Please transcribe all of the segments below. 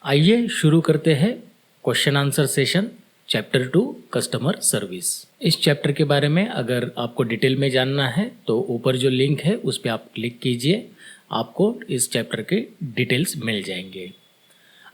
आइए शुरू करते हैं question answer session chapter 2 customer service. इस चैप्टर के बारे में अगर आपको डिटेल में जानना है तो ऊपर जो लिंक है उस पर आप क्लिक कीजिए, आपको इस चैप्टर के डिटेल्स मिल जाएंगे।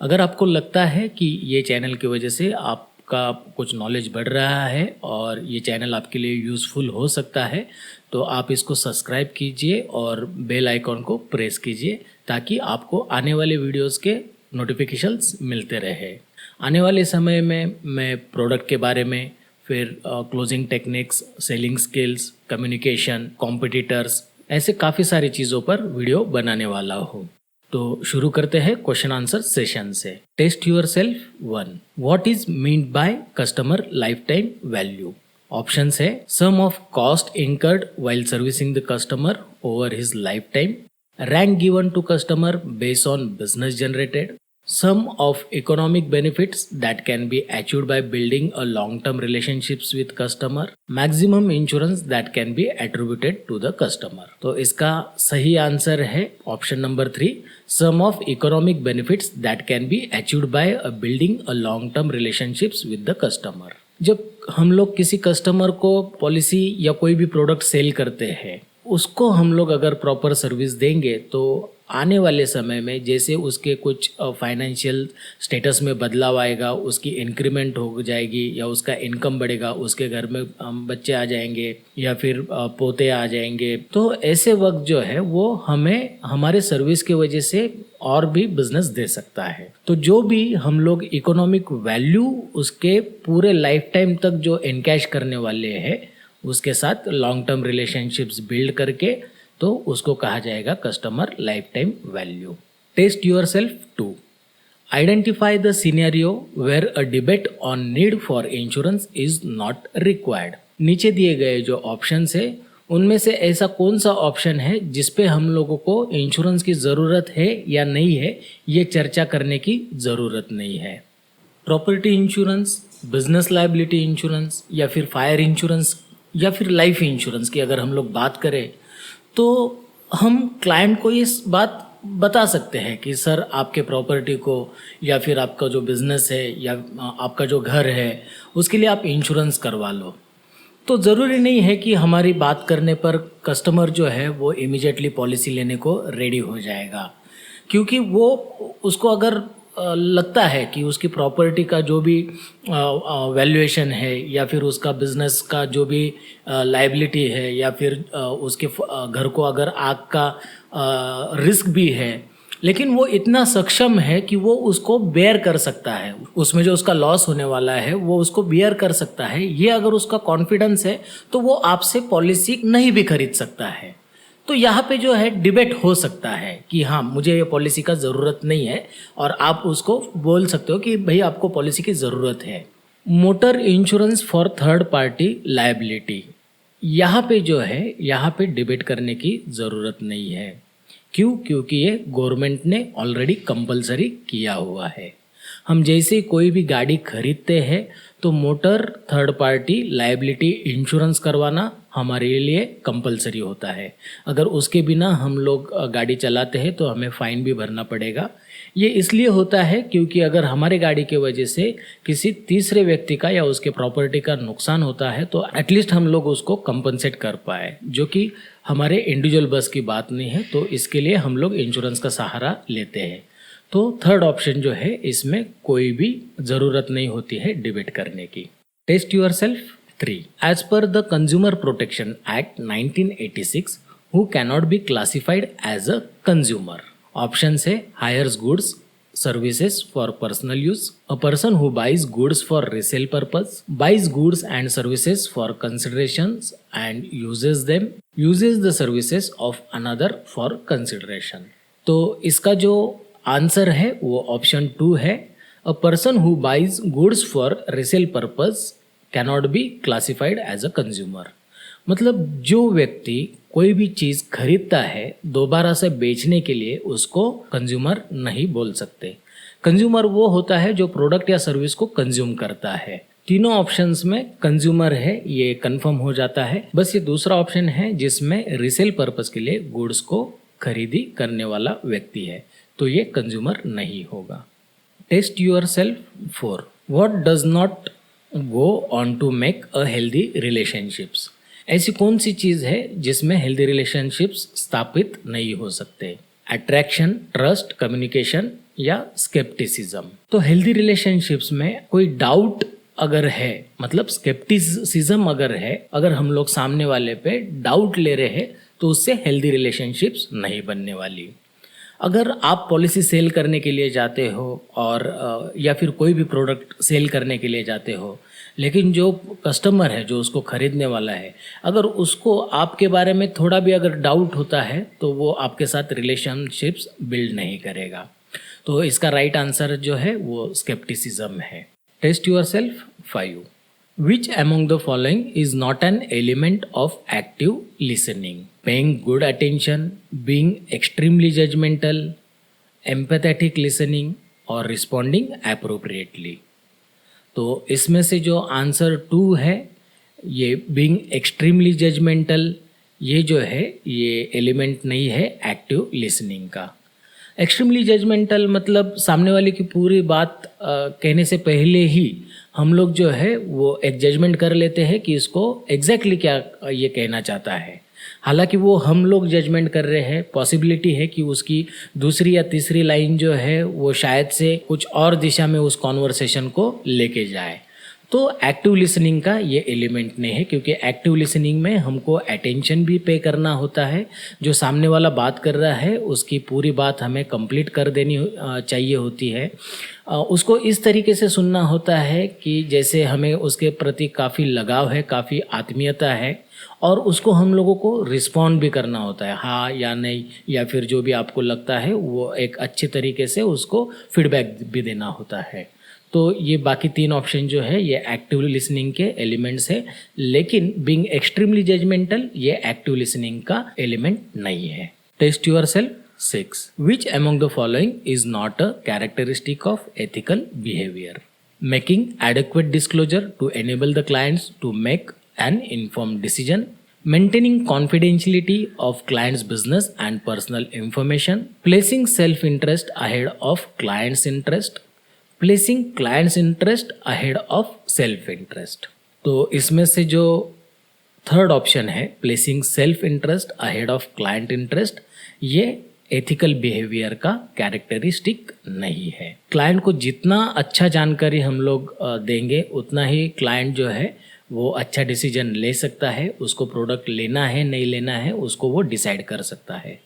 अगर आपको लगता है कि ये चैनल की वजह से आपका कुछ नॉलेज बढ़ रहा है और ये चैनल आपके लिए यूज़फुल हो सकता है तो आप इसको सब्सक्राइब कीजिए और बेल आइकॉन को प्रेस कीजिए ताकि आपको आने वाले वीडियोस के नोटिफिकेशंस मिलते रहे। आने वाले समय में मैं प्रोडक्ट के बारे में, फिर closing techniques, selling skills, communication, competitors, ऐसे काफ़ी सारी चीज़ों पर वीडियो बनाने वाला हूँ। तो शुरू करते हैं क्वेश्चन आंसर सेशन से। Test yourself 1। What is meant by customer life time value? Options है sum of cost incurred while servicing the customer over his life time, rank given to customer based on business generated, sum of economic benefits that can be achieved by building a long-term relationships with customer, maximum insurance that can be attributed to the customer। तो इसका सही answer है option number 3, sum of economic benefits that can be achieved by building a long-term relationships with the customer। जब हम लोग किसी customer को policy या कोई भी प्रोडक्ट सेल करते हैं, उसको हम लोग अगर प्रॉपर सर्विस देंगे तो आने वाले समय में जैसे उसके कुछ फाइनेंशियल स्टेटस में बदलाव आएगा, उसकी इंक्रीमेंट हो जाएगी या उसका इनकम बढ़ेगा, उसके घर में बच्चे आ जाएंगे या फिर पोते आ जाएंगे, तो ऐसे वक्त जो है वो हमें हमारे सर्विस की वजह से और भी बिजनेस दे सकता है। तो जो भी हम लोग इकोनॉमिक वैल्यू उसके पूरे लाइफ टाइम तक जो इनकैश करने वाले हैं उसके साथ लॉन्ग टर्म रिलेशनशिप्स बिल्ड करके, तो उसको कहा जाएगा customer life time value. Test yourself 2। Identify the scenario where a debate on need for insurance is not required. नीचे दिए गए जो ऑप्शंस है उनमें से ऐसा कौन सा ऑप्शन है जिसपे हम लोगों को इंश्योरेंस की ज़रूरत है या नहीं है, ये चर्चा करने की ज़रूरत नहीं है। Property insurance, business liability insurance या फिर फायर इंश्योरेंस या फिर लाइफ इंश्योरेंस की अगर हम लोग बात करें तो हम क्लाइंट को ये बात बता सकते हैं कि सर आपके प्रॉपर्टी को या फिर आपका जो बिज़नेस है या आपका जो घर है उसके लिए आप इंश्योरेंस करवा लो। तो ज़रूरी नहीं है कि हमारी बात करने पर कस्टमर जो है वो इमीडिएटली पॉलिसी लेने को रेडी हो जाएगा, क्योंकि वो उसको अगर लगता है कि उसकी प्रॉपर्टी का जो भी वैल्यूएशन है या फिर उसका बिजनेस का जो भी लायबिलिटी है या फिर उसके घर को अगर आग का रिस्क भी है, लेकिन वो इतना सक्षम है कि वो उसको बेयर कर सकता है, उसमें जो उसका लॉस होने वाला है वो उसको बेयर कर सकता है, ये अगर उसका कॉन्फिडेंस है तो वो आपसे पॉलिसी नहीं भी खरीद सकता है। तो यहाँ पे जो है डिबेट हो सकता है कि हाँ मुझे ये पॉलिसी का ज़रूरत नहीं है और आप उसको बोल सकते हो कि भाई आपको पॉलिसी की ज़रूरत है। Motor insurance for third party liability, यहाँ पे जो है यहाँ पे डिबेट करने की ज़रूरत नहीं है। क्यों? क्योंकि ये गवर्नमेंट ने ऑलरेडी कंपलसरी किया हुआ है। हम जैसे कोई भी गाड़ी खरीदते हैं तो motor third party liability insurance करवाना हमारे लिए कंपलसरी होता है। अगर उसके बिना हम लोग गाड़ी चलाते हैं तो हमें फ़ाइन भी भरना पड़ेगा। ये इसलिए होता है क्योंकि अगर हमारे गाड़ी के वजह से किसी तीसरे व्यक्ति का या उसके प्रॉपर्टी का नुकसान होता है तो एटलीस्ट हम लोग उसको कंपनसेट कर पाए, जो कि हमारे इंडिविजुअल बस की बात नहीं है। तो इसके लिए हम लोग इंश्योरेंस का सहारा लेते हैं। तो थर्ड ऑप्शन जो है इसमें कोई भी ज़रूरत नहीं होती है डिबेट करने की। Test yourself 3। As per the consumer protection act 1986 who cannot be classified as a consumer? Option है hires goods services for personal use, a person who buys goods for resale purpose, buys goods and services for considerations and uses them, uses the services of another for consideration. तो इसका जो answer है वो option 2 है, a person who buys goods for resale purpose cannot be classified as a consumer. मतलब जो व्यक्ति कोई भी चीज़ खरीदता है दोबारा से बेचने के लिए उसको कंज्यूमर नहीं बोल सकते। कंज्यूमर वो होता है जो प्रोडक्ट या सर्विस को कंज्यूम करता है। तीनों ऑप्शंस में कंज्यूमर है ये कंफर्म हो जाता है, बस ये दूसरा ऑप्शन है जिसमें रिसेल पर्पस के लिए गुड्स को खरीदी करने वाला व्यक्ति है, तो ये कंज्यूमर नहीं होगा। Test yourself 4. What does not go on to make a healthy relationships. ऐसी कौन सी चीज़ है जिसमें हेल्दी रिलेशनशिप्स स्थापित नहीं हो सकते. अट्रैक्शन, ट्रस्ट, कम्युनिकेशन या स्केप्टिसिज्म. तो हेल्दी रिलेशनशिप्स में कोई डाउट अगर है, मतलब स्केप्टिसिज्म अगर है, अगर हम लोग सामने वाले पे डाउट ले रहे हैं तो उससे हेल्दी रिलेशनशिप्स नहीं बनने वाली. अगर आप पॉलिसी सेल करने के लिए जाते हो और या फिर कोई भी प्रोडक्ट सेल करने के लिए जाते हो, लेकिन जो कस्टमर है, जो उसको खरीदने वाला है, अगर उसको आपके बारे में थोड़ा भी अगर डाउट होता है तो वो आपके साथ रिलेशनशिप्स बिल्ड नहीं करेगा. तो इसका राइट आंसर जो है वो स्केप्टिसिज्म है. Test yourself 5. Which among the following is not an element of active listening? Paying good attention, being extremely judgmental, empathetic listening or responding appropriately. तो इसमें से जो आंसर 2 है, ये being extremely judgmental, ये जो है ये एलिमेंट नहीं है एक्टिव लिसनिंग का. एक्सट्रीमली जजमेंटल मतलब सामने वाले की पूरी बात कहने से पहले ही हम लोग जो है वो एक जजमेंट कर लेते हैं कि इसको एग्जैक्टली क्या ये कहना चाहता है. हालांकि वो हम लोग जजमेंट कर रहे हैं, पॉसिबिलिटी है कि उसकी दूसरी या तीसरी लाइन जो है वो शायद से कुछ और दिशा में उस कॉन्वर्सेशन को लेके जाए. तो एक्टिव लिसनिंग का ये एलिमेंट नहीं है, क्योंकि एक्टिव लिसनिंग में हमको अटेंशन भी पे करना होता है. जो सामने वाला बात कर रहा है उसकी पूरी बात हमें कंप्लीट कर देनी चाहिए होती है. उसको इस तरीके से सुनना होता है कि जैसे हमें उसके प्रति काफ़ी लगाव है, काफ़ी आत्मीयता है, और उसको हम लोगों को रिस्पॉन्ड भी करना होता है, हाँ या नहीं, या फिर जो भी आपको लगता है वो एक अच्छे तरीके से उसको फीडबैक भी देना होता है. तो ये बाकी 3 ऑप्शन जो है ये एक्टिव लिसनिंग के एलिमेंट्स है, लेकिन बीइंग एक्सट्रीमली जजमेंटल ये एक्टिव लिसनिंग का एलिमेंट नहीं है. Test yourself 6. Which among the following is not a characteristic of ethical behavior? Making adequate disclosure to enable the clients to make an informed decision, maintaining confidentiality of client's business and personal information, placing self-interest ahead of client's interest, placing clients interest ahead of self interest. तो इसमें से जो third option है placing self interest ahead of client interest, ये ethical behaviour का characteristic नहीं है. Client को जितना अच्छा जानकारी हम लोग देंगे उतना ही क्लाइंट जो है वो अच्छा डिसीजन ले सकता है. उसको प्रोडक्ट लेना है नहीं लेना है उसको वो डिसाइड कर सकता है.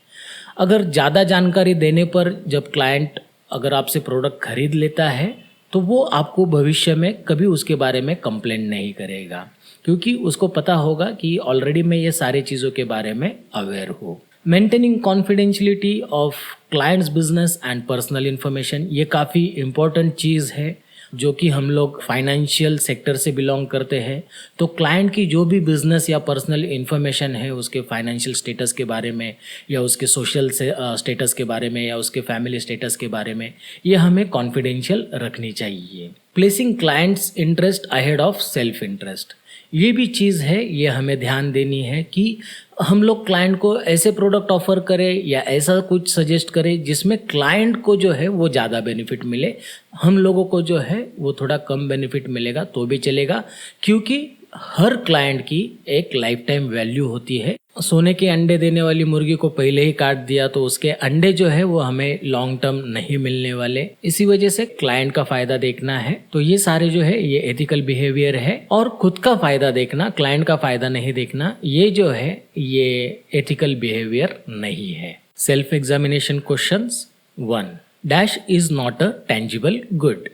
अगर ज़्यादा जानकारी देने पर जब क्लाइंट अगर आपसे प्रोडक्ट खरीद लेता है तो वो आपको भविष्य में कभी उसके बारे में कंप्लेंट नहीं करेगा, क्योंकि उसको पता होगा कि ऑलरेडी मैं ये सारी चीज़ों के बारे में अवेयर हूँ. Maintaining confidentiality of clients business and personal information, ये काफ़ी इम्पोर्टेंट चीज़ है. जो कि हम लोग फाइनेंशियल सेक्टर से बिलोंग करते हैं, तो क्लाइंट की जो भी बिजनेस या पर्सनल इन्फॉर्मेशन है उसके फाइनेंशियल स्टेटस के बारे में या उसके सोशल स्टेटस के बारे में या उसके फैमिली स्टेटस के बारे में, ये हमें कॉन्फिडेंशियल रखनी चाहिए. Placing clients interest ahead of self interest, ये भी चीज़ है, ये हमें ध्यान देनी है कि हम लोग क्लाइंट को ऐसे प्रोडक्ट ऑफर करें या ऐसा कुछ सजेस्ट करें जिसमें क्लाइंट को जो है वो ज़्यादा बेनिफिट मिले, हम लोगों को जो है वो थोड़ा कम बेनिफिट मिलेगा तो भी चलेगा, क्योंकि हर क्लाइंट की एक लाइफ टाइम वैल्यू होती है. सोने के अंडे देने वाली मुर्गी को पहले ही काट दिया तो उसके अंडे जो है वो हमें लॉन्ग टर्म नहीं मिलने वाले. इसी वजह से क्लाइंट का फायदा देखना है. तो ये सारे जो है ये एथिकल बिहेवियर है, और खुद का फायदा देखना, क्लाइंट का फायदा नहीं देखना, ये जो है ये एथिकल बिहेवियर नहीं है. Self examination questions. 1. Dash is not a tangible good.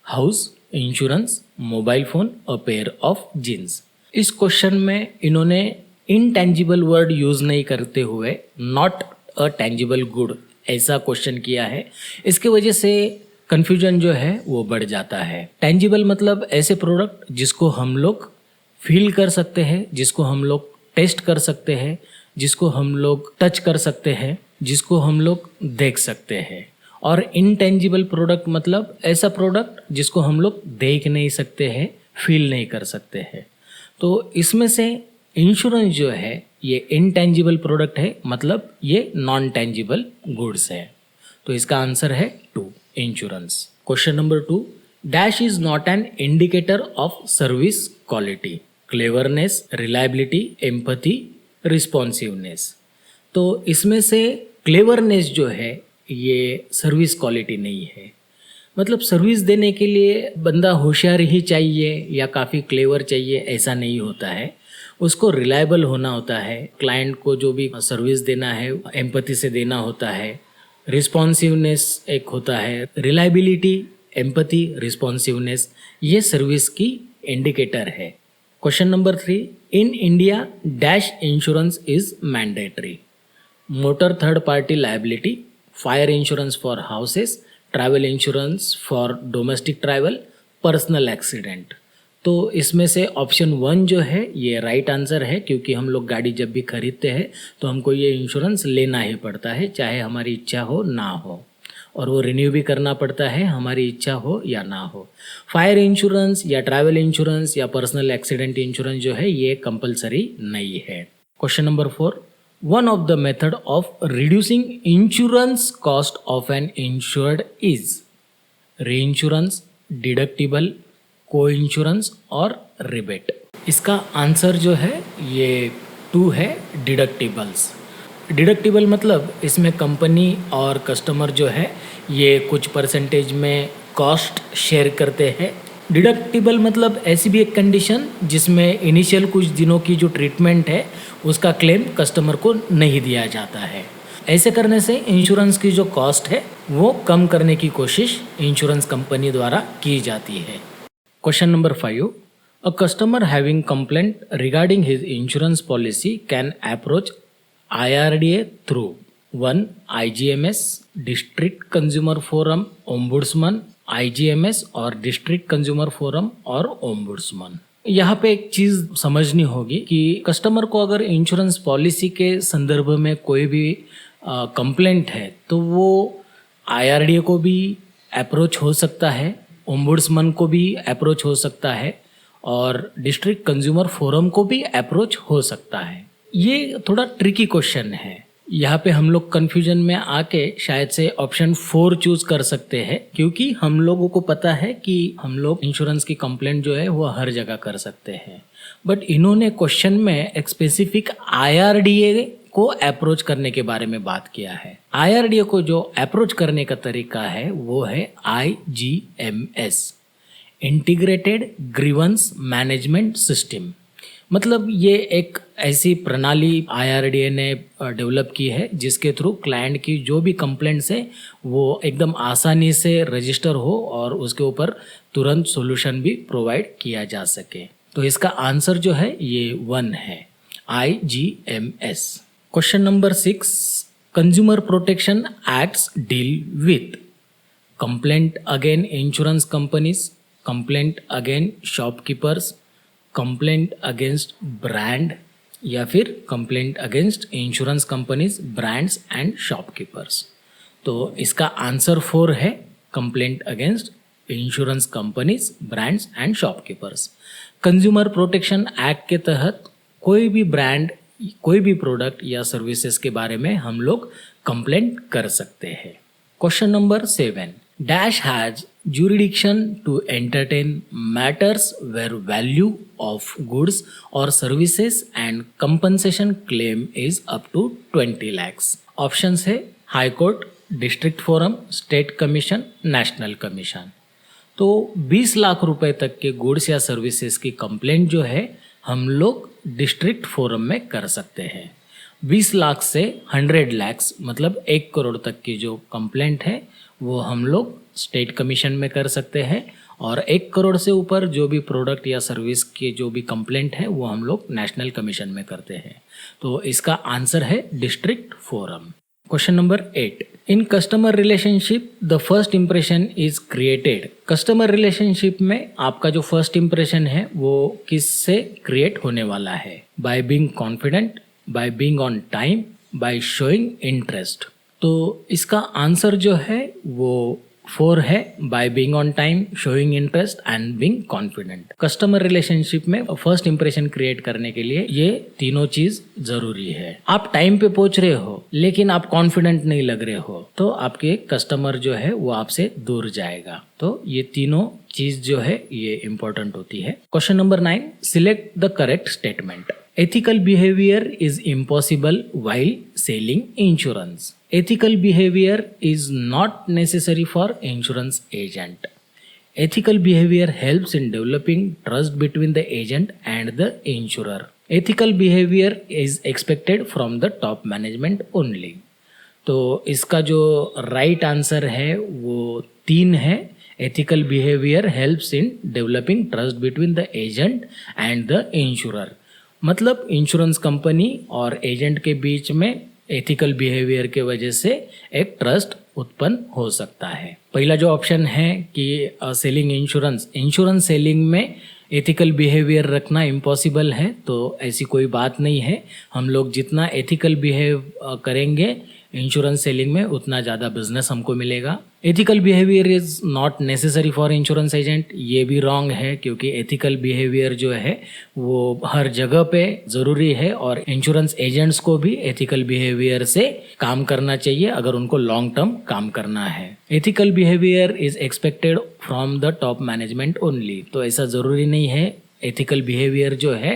House, insurance, mobile phone, a pair of jeans. इस क्वेश्चन में इन्होंने इनटेंजिबल वर्ड यूज नहीं करते हुए नॉट अ टेंजिबल गुड ऐसा क्वेश्चन किया है. इसके वजह से कंफ्यूजन जो है वो बढ़ जाता है. टेंजिबल मतलब ऐसे प्रोडक्ट जिसको हम लोग फील कर सकते हैं, जिसको हम लोग टेस्ट कर सकते हैं, जिसको हम लोग टच कर सकते हैं, जिसको हम लोग देख सकते हैं. और इनटेंजिबल प्रोडक्ट मतलब ऐसा प्रोडक्ट जिसको हम लोग देख नहीं सकते हैं, फील नहीं कर सकते हैं. तो इसमें से इंश्योरेंस जो है ये इनटेंजिबल प्रोडक्ट है, मतलब ये नॉन टेंजिबल गुड्स है. तो इसका आंसर है 2. Insurance. Question number 2, dash is not an indicator of service quality, cleverness, reliability, empathy, responsiveness. तो इसमें से क्लेवरनेस जो है ये सर्विस क्वालिटी नहीं है। मतलब सर्विस देने के लिए बंदा होशियार ही चाहिए या काफ़ी क्लेवर चाहिए ऐसा नहीं होता है। उसको रिलायबल होना होता है, क्लाइंट को जो भी सर्विस देना है एम्पैथी से देना होता है, रिस्पॉन्सिवनेस एक होता है, रिलायबिलिटी, एम्पैथी, रिस्पॉन्सिवनेस, ये सर्विस की इंडिकेटर है। Question number 3, in India dash insurance is mandatory, motor third party liability, fire insurance for houses, travel insurance for domestic travel, personal accident. तो इसमें से ऑप्शन 1 जो है ये राइट आंसर है, क्योंकि हम लोग गाड़ी जब भी खरीदते हैं तो हमको ये इंश्योरेंस लेना ही पड़ता है, चाहे हमारी इच्छा हो ना हो, और वो रिन्यू भी करना पड़ता है हमारी इच्छा हो या ना हो। फायर इंश्योरेंस या ट्रैवल इंश्योरेंस या पर्सनल एक्सीडेंट इंश्योरेंस जो है ये कंपलसरी नहीं है। Question number 4, one of the method of reducing insurance cost of an insured is reinsurance, deductible, co-insurance और rebate। इसका आंसर जो है ये 2 है, डिडक्टिबल्स। डिडक्टिबल मतलब इसमें कंपनी और कस्टमर जो है ये कुछ परसेंटेज में कॉस्ट शेयर करते हैं। डिडक्टिबल मतलब ऐसी भी एक कंडीशन जिसमें इनिशियल कुछ दिनों की जो ट्रीटमेंट है उसका क्लेम कस्टमर को नहीं दिया जाता है। ऐसे करने से इंश्योरेंस की जो कॉस्ट है वो कम करने की कोशिश इंश्योरेंस कंपनी द्वारा की जाती है। Question number 5, a customer having complaint regarding his insurance policy can approach IRDA through 1 IGMS, district consumer forum, ombudsman, IGMS और डिस्ट्रिक्ट कंज्यूमर फोरम और ओम्बुड्समन। यहाँ पे एक चीज़ समझनी होगी कि कस्टमर को अगर इंश्योरेंस पॉलिसी के संदर्भ में कोई भी कंप्लेंट है तो वो IRDA को भी अप्रोच हो सकता है, ओम्बुड्समन को भी अप्रोच हो सकता है और डिस्ट्रिक्ट कंज्यूमर फोरम को भी अप्रोच हो सकता है। ये थोड़ा ट्रिकी क्वेश्चन है, यहाँ पे हम लोग कन्फ्यूजन में आके शायद से ऑप्शन 4 चूज कर सकते हैं, क्योंकि हम लोगों को पता है कि हम लोग इंश्योरेंस की कंप्लेंट जो है वो हर जगह कर सकते हैं, बट इन्होंने क्वेश्चन में एक स्पेसिफिक IRDA को अप्रोच करने के बारे में बात किया है। IRDA को जो अप्रोच करने का तरीका है वो है IGMS, integrated grievance management system. मतलब ये एक ऐसी प्रणाली IRDA ने डेवलप की है जिसके थ्रू क्लाइंट की जो भी कंप्लेंट्स है वो एकदम आसानी से रजिस्टर हो और उसके ऊपर तुरंत सॉल्यूशन भी प्रोवाइड किया जा सके। तो इसका आंसर जो है ये 1 है, IGMS। Question number 6, consumer protection acts deal with complaint again insurance companies, complaint again shopkeepers, complaint against brand या फिर complaint against insurance companies, brands and shopkeepers. तो इसका आंसर 4 है, complaint against insurance companies, brands and shopkeepers. Consumer protection act के तहत कोई भी brand, कोई भी प्रोडक्ट या सर्विसेज के बारे में हम लोग कंप्लेंट कर सकते हैं। Question number 7, dash has jurisdiction to entertain matters where value of goods or services and compensation claim is up to 20 lakhs। Options है high court, district forum, state commission, national commission. तो 20 लाख रुपए तक के goods या services की complaint जो है हम लोग डिस्ट्रिक्ट फोरम में कर सकते हैं। 20 लाख से 100 lakhs मतलब 1 करोड़ तक की जो कंप्लेंट है वो हम लोग स्टेट कमीशन में कर सकते हैं, और 1 करोड़ से ऊपर जो भी प्रोडक्ट या सर्विस की जो भी कंप्लेंट है वो हम लोग नेशनल कमीशन में करते हैं। तो इसका आंसर है district forum. Question number 8, in customer relationship the first impression is created. Customer relationship में आपका जो फर्स्ट इंप्रेशन है वो किससे क्रिएट होने वाला है? By being confident, by being on time, by showing interest. तो इसका आंसर जो है वो 4 है by being on time, showing interest and being confident. Customer relationship में फर्स्ट इंप्रेशन क्रिएट करने के लिए ये तीनों चीज जरूरी है। आप टाइम पे पहुंच रहे हो लेकिन आप कॉन्फिडेंट नहीं लग रहे हो तो आपके कस्टमर जो है वो आपसे दूर जाएगा। तो ये तीनों चीज जो है ये इंपॉर्टेंट होती है। Question number 9, select the correct statement. Ethical behavior is impossible while selling insurance. Ethical behavior is not necessary for insurance agent. Ethical behavior helps in developing trust between the agent and the insurer. Ethical behavior is expected from the top management only. तो इसका जो right answer है वो 3 है। Ethical behaviour helps in developing trust between the agent and the insurer. मतलब insurance company और agent के बीच में एथिकल बिहेवियर के वजह से एक ट्रस्ट उत्पन्न हो सकता है। पहला जो ऑप्शन है कि सेलिंग इंश्योरेंस सेलिंग में एथिकल बिहेवियर रखना इम्पॉसिबल है, तो ऐसी कोई बात नहीं है। हम लोग जितना एथिकल बिहेव करेंगे इंश्योरेंस सेलिंग में उतना ज़्यादा बिजनेस हमको मिलेगा। Ethical behaviour is not necessary for insurance agent, ये भी रॉन्ग है क्योंकि एथिकल बिहेवियर जो है वो हर जगह पे ज़रूरी है और इंश्योरेंस एजेंट्स को भी एथिकल बिहेवियर से काम करना चाहिए अगर उनको लॉन्ग टर्म काम करना है। Ethical behaviour is expected from the top management only, तो ऐसा ज़रूरी नहीं है एथिकल बिहेवियर जो है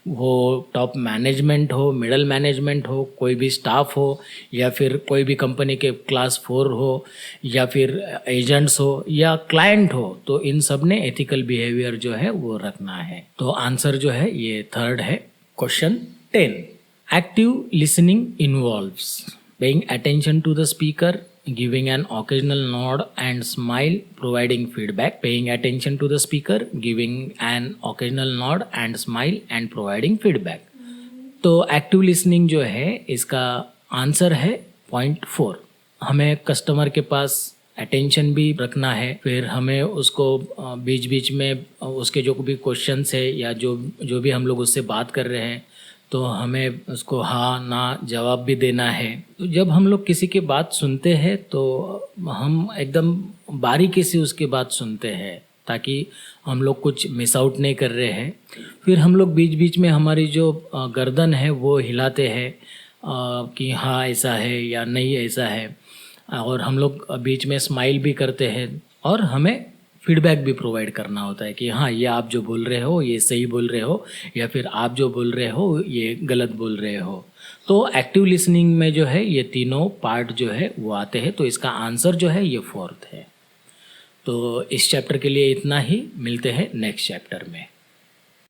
वो टॉप मैनेजमेंट हो, मिडल मैनेजमेंट हो, कोई भी स्टाफ हो या फिर कोई भी कंपनी के क्लास 4 हो या फिर एजेंट्स हो या क्लाइंट हो, तो इन सब ने एथिकल बिहेवियर जो है वो रखना है। तो आंसर जो है ये 3rd है। Question 10, active listening involves paying attention to the speaker, giving an occasional nod and smile, providing feedback. Paying attention to the speaker, giving an occasional nod and smile and providing feedback. तो active listening जो है इसका answer है point 4। हमें customer के पास attention भी रखना है, फिर हमें उसको बीच बीच में उसके जो भी क्वेश्चंस है या जो भी हम लोग उससे बात कर रहे हैं तो हमें उसको हाँ ना जवाब भी देना है। तो जब हम लोग किसी की बात सुनते हैं तो हम एकदम बारीकी से उसकी बात सुनते हैं ताकि हम लोग कुछ मिस आउट नहीं कर रहे हैं। फिर हम लोग बीच बीच में हमारी जो गर्दन है वो हिलाते हैं कि हाँ ऐसा है या नहीं ऐसा है, और हम लोग बीच में स्माइल भी करते हैं और हमें फीडबैक भी प्रोवाइड करना होता है कि हाँ ये आप जो बोल रहे हो ये सही बोल रहे हो या फिर आप जो बोल रहे हो ये गलत बोल रहे हो। तो एक्टिव लिसनिंग में जो है ये तीनों पार्ट जो है वो आते हैं, तो इसका आंसर जो है ये 4th है। तो इस चैप्टर के लिए इतना ही, मिलते हैं नेक्स्ट चैप्टर में।